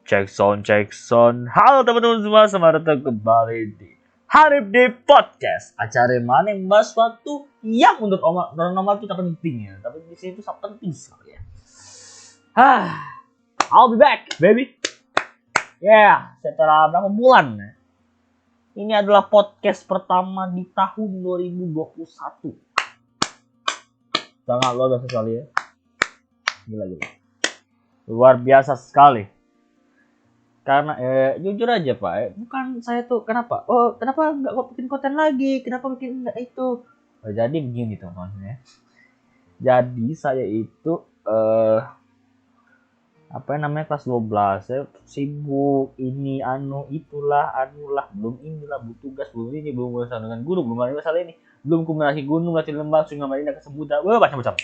Check sound. Halo teman-teman semua, selamat datang kembali di Hanif di Podcast. Acara mana yang bahas waktu yang menurut normal itu tak penting ya, tapi di sini itu sangat penting sekali ya. I'll be back, baby. Setelah berapa bulan ya? Ini adalah podcast pertama di tahun 2021. Sangat luar biasa sekali ya. Gila. Luar biasa sekali. Karena jujur aja Pak, bukan saya tuh kenapa nggak bikin konten lagi, kenapa bikin itu. Jadi begini teman-teman ya. Jadi saya itu kelas 12 saya sibuk ini itulah belum tugas belum ini belum urusan dengan guru belum ada masalah ini belum komunikasi gunung lagi lembah sungai marina ke Sembuda macam-macam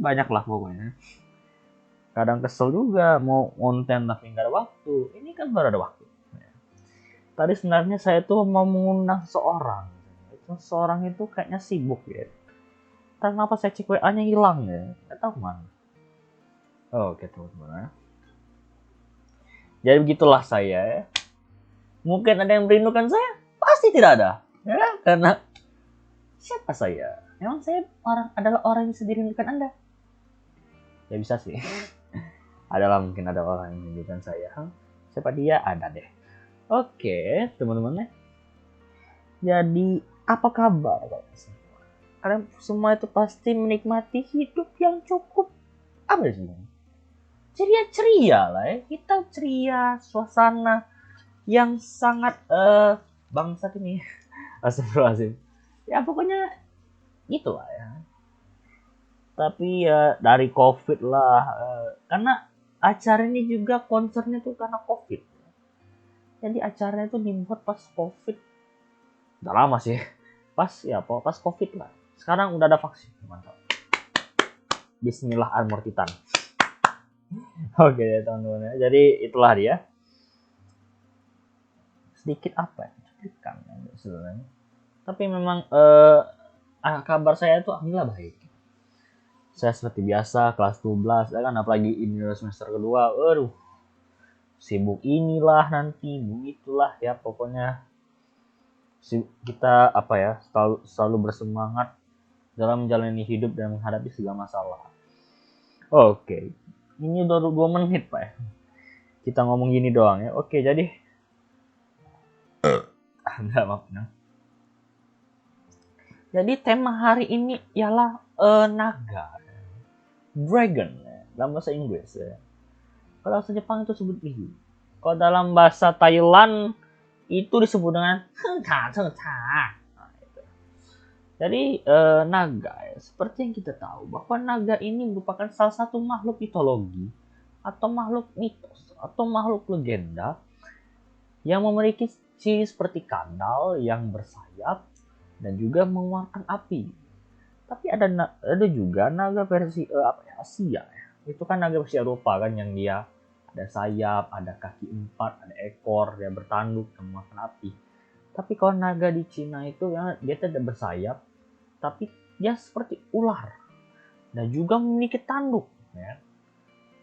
banyak lah pokoknya. Kadang kesel juga mau konten tapi nggak ada waktu. Ini kan baru ada waktu. Tadi sebenarnya saya tuh mau mengundang seseorang. Seseorang itu kayaknya sibuk ya. Kenapa saya cek WA-nya hilang ya? Nggak tahu mana. Oke teman-teman. Jadi begitulah saya. Ya. Mungkin ada yang merindukan saya? Pasti tidak ada. Ya, karena siapa saya? Memang saya adalah orang yang bisa dirindukan Anda. Ya bisa sih. Mungkin ada orang yang menunjukkan saya. Siapa dia? Ada deh. Oke, teman-teman. Jadi, apa kabar kalian semua? Kalian semua itu pasti menikmati hidup yang cukup apa sih? Ceria-ceria lah ya. Kita ceria, suasana yang sangat bangsat ini. Astagfirullahaladzim. Ya pokoknya gitu lah ya. Tapi ya dari COVID lah. Karena acara ini juga konsernya tuh karena COVID. Jadi acaranya tuh dibuat pas COVID. Udah lama sih. Pas COVID lah. Sekarang udah ada vaksin. Mantap. Bismillah Armor Titan. Oke teman-teman. Jadi itulah dia. Sedikit apa ya? Cuplikan sebenarnya. Tapi memang kabar saya tuh alhamdulillah baik. Saya seperti biasa kelas 12 ya kan, apalagi ini semester kedua, sibuk inilah nanti begitulah ya pokoknya kita selalu bersemangat dalam menjalani hidup dan menghadapi segala masalah. Oke. Ini baru 2 menit Pak ya. Kita ngomong gini doang ya. Oke, jadi maaf. Jadi tema hari ini ialah naga. Dragon dalam bahasa Inggris ya. Kalau bahasa Jepang itu sebut hiu. Kalau dalam bahasa Thailand itu disebut dengan nah, itu. Jadi naga ya, seperti yang kita tahu bahwa naga ini merupakan salah satu makhluk mitologi atau makhluk mitos atau makhluk legenda yang memiliki ciri seperti kadal yang bersayap dan juga mengeluarkan api. Tapi ada juga naga versi Asia ya. Itu kan naga versi Eropa kan yang dia ada sayap, ada kaki 4, ada ekor, dia bertanduk dan mengeluarkan api. Tapi kalau naga di Cina itu ya dia tidak bersayap, tapi dia seperti ular dan juga memiliki tanduk ya.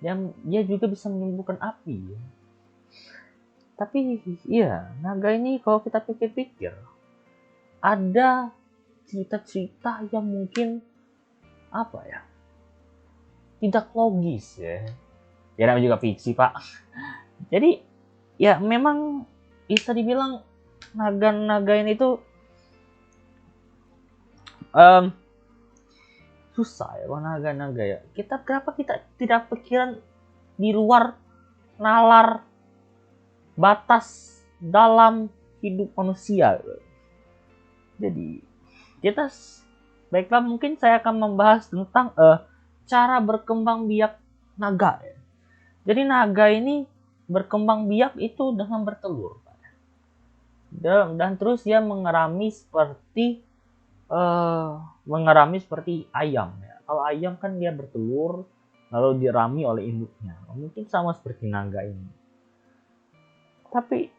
Dan dia juga bisa menimbulkan api. Ya. Tapi iya, naga ini kalau kita pikir-pikir ada cerita-cerita yang mungkin tidak logis ya namanya juga fiksi Pak. Jadi ya memang bisa dibilang naga-naga ini tuh susah ya naga-naga ya. Kenapa kita tidak pikiran di luar nalar batas dalam hidup manusia. Jadi baiklah mungkin saya akan membahas tentang cara berkembang biak naga ya. Jadi naga ini berkembang biak itu dengan bertelur. Dan terus dia mengerami seperti ayam ya. Kalau ayam kan dia bertelur lalu dirami oleh induknya. Mungkin sama seperti naga ini. Tapi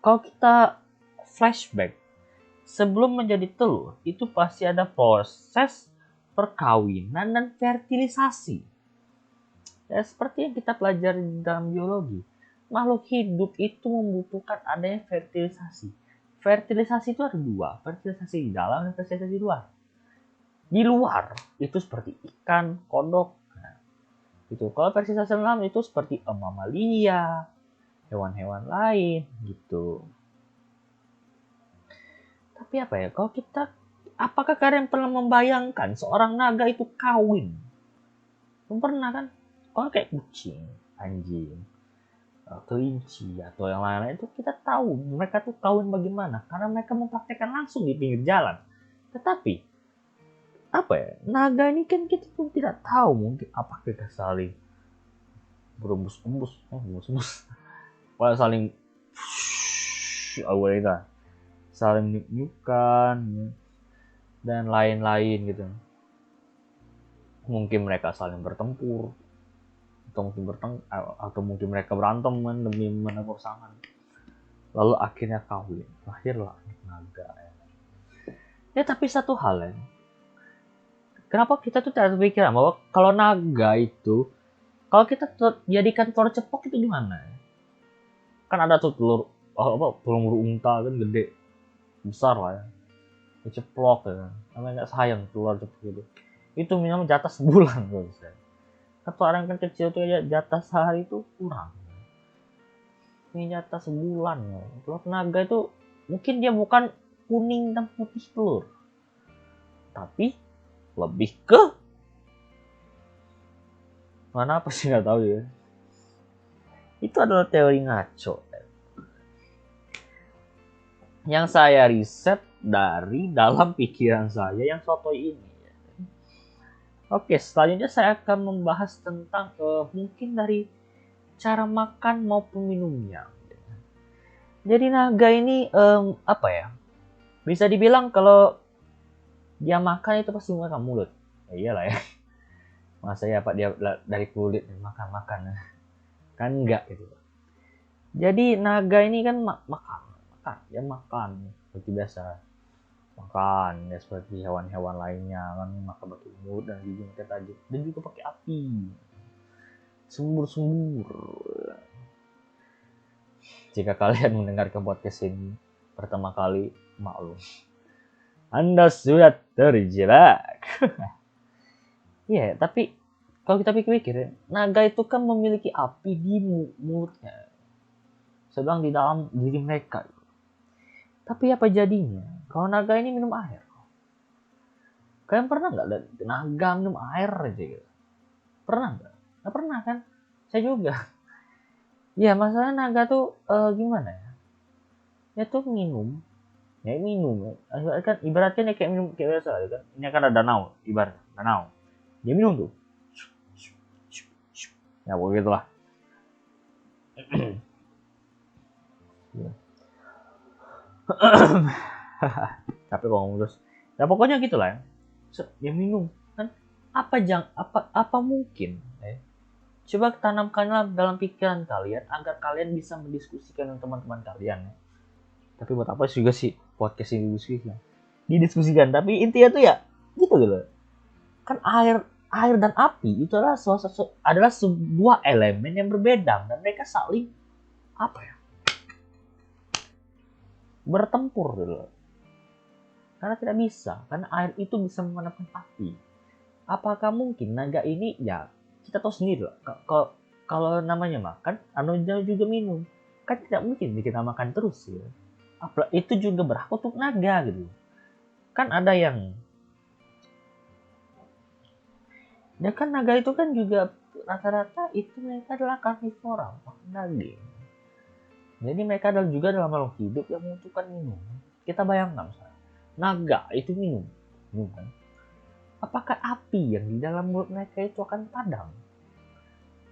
kalau kita flashback sebelum menjadi telur, itu pasti ada proses perkawinan dan fertilisasi. Ya, seperti yang kita pelajari dalam biologi, makhluk hidup itu membutuhkan adanya fertilisasi. Fertilisasi itu ada dua, fertilisasi di dalam dan fertilisasi di luar. Di luar itu seperti ikan, kodok, nah, gitu. Kalau fertilisasi dalam itu seperti mamalia, hewan-hewan lain, gitu. Tapi apa ya, kalau kita, apakah kalian pernah membayangkan seorang naga itu kawin? Belum pernah kan? Kalau kayak kucing, anjing, kelinci atau yang lain-lain itu kita tahu mereka tuh kawin bagaimana karena mereka mempraktekkan langsung di pinggir jalan. Tetapi apa ya, naga ini kan kita pun tidak tahu mungkin apa kita saling berembus-embus, kalau saling awalnya saling nyukan dan lain-lain gitu. Mungkin mereka saling bertempur atau mungkin mereka berantem kan demi menebak pasangan. Lalu akhirnya kawin, lahirlah anak naga. Ya tapi satu hal ya, kenapa kita tuh tidak berpikiran bahwa kalau naga itu, kalau kita jadikan telur cepok itu gimana? Kan ada tuh telur telur unta kan gede, besar lah ya, ceplok ya, namanya nggak sayang telur cepok gitu. Itu minimal jatah sebulan tuh. Atau orang kan kecil tuh ya jatah sehari itu kurang. Ini jatah sebulan ya. Telur naga itu mungkin dia bukan kuning dan putih telur, tapi lebih ke mana apa sih nggak tahu ya. Itu adalah teori ngaco yang saya riset dari dalam pikiran saya yang sotoy ini. Oke, selanjutnya saya akan membahas tentang mungkin dari cara makan maupun minumnya. Jadi naga ini apa ya? Bisa dibilang kalau dia makan itu pasti makan mulut. Ya iyalah ya. Masa ya Pak dia dari kulit makan-makan. Kan enggak gitu. Jadi naga ini kan makan. Dia makan seperti biasa. Makan ya seperti hewan-hewan lainnya kan makan pakai mulut dan gigi mereka tajam dan juga pakai api. Sembur-sembur. Jika kalian mendengarkan podcast ini pertama kali, maklum. Anda sudah terjebak. Iya, tapi kalau kita pikir-pikir, naga itu kan memiliki api di mulutnya, sedang di dalam diri mereka. Tapi apa jadinya kalau naga ini minum air? Kalian pernah nggak naga minum air aja gitu? Pernah nggak? Nggak pernah kan? Saya juga. Ya masalah naga tuh gimana ya? Dia tuh minum, ya minum. Kan ibaratnya kayak minum kayak biasa kan. Ini kan ada danau, ibarat danau. Dia minum tuh. Ya begitulah. Tapi kalau ngomong terus, ya pokoknya gitulah ya. Dia minum kan apa mungkin? Coba tanamkanlah dalam pikiran kalian agar kalian bisa mendiskusikan dengan teman-teman kalian. Tapi buat apa juga sih podcast ini didiskusikan? Tapi intinya tuh ya gitu loh. Kan air dan api itu adalah sebuah elemen yang berbeda dan mereka saling apa ya? Bertempur dulu. Karena tidak bisa, karena air itu bisa memadamkan api. Apakah mungkin naga ini ya kita tahu sendiri lah. Kalau namanya makan, anunya juga minum. Kan tidak mungkin kita makan terus ya. Itu juga berhak untuk naga gitu. Kan ada yang ya kan naga itu kan juga rata-rata itu mereka adalah karnivora, makan daging. Jadi mereka adalah juga dalam makhluk hidup yang membutuhkan minum. Kita bayangkan misalnya, naga itu minum kan? Apakah api yang di dalam mulut mereka itu akan padam?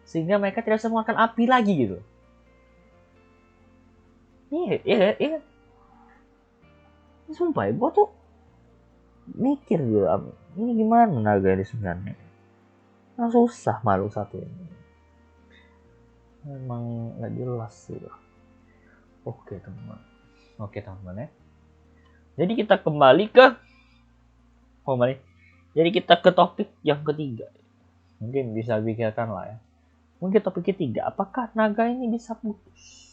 Sehingga mereka tidak bisa makan api lagi gitu. Iya. Sumpah ya, gue tuh mikir gitu, ini gimana naga ini sebenarnya. Nah, susah malu satu ini. Memang nggak jelas gitu. Oke teman-teman ya. Jadi kita kembali ke Jadi kita ke topik yang ketiga. Mungkin bisa pikirkan lah ya. Mungkin topik ketiga, apakah naga ini bisa putus?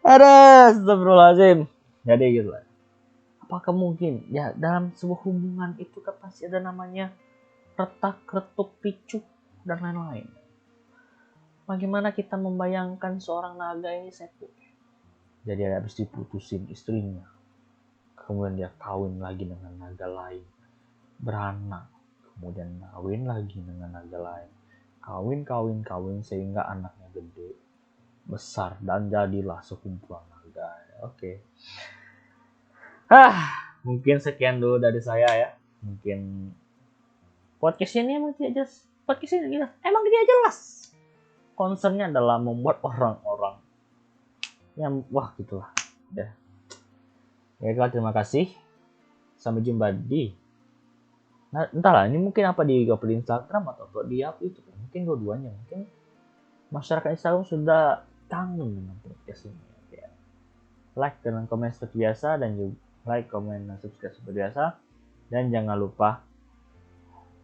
Astagfirullahaladzim. Jadi gitu lah. Apakah mungkin ya dalam sebuah hubungan itu kan pasti ada namanya retak, retuk, picu, dan lain-lain. Bagaimana kita membayangkan seorang naga ini sepuh? Jadi dia habis diputusin istrinya. Kemudian dia kawin lagi dengan naga lain. Beranak. Kemudian kawin lagi dengan naga lain. Kawin sehingga anaknya gede. Besar dan jadilah sekumpulan naga. Oke. Mungkin sekian dulu dari saya ya. Mungkin podcast ini emang tidak jelas. Podcast ini gitu. Emang tidak jelas. Concernnya adalah membuat orang-orang yang wah gitulah. Udah. Baiklah, terima kasih. Sampai jumpa di entahlah ini mungkin apa di Instagram atau di YouTube. Mungkin dua-duanya. Mungkin masyarakat Instagram sudah kangen dengan podcast ini. Ya. Like dan komen seperti biasa dan juga like, komen, dan subscribe seperti biasa. Dan jangan lupa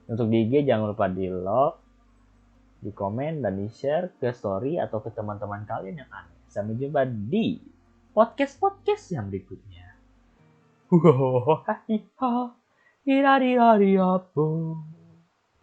untuk di IG jangan lupa di love, di komen, dan di share ke story atau ke teman-teman kalian yang aneh. Sampai jumpa di podcast yang berikutnya. Hahaha.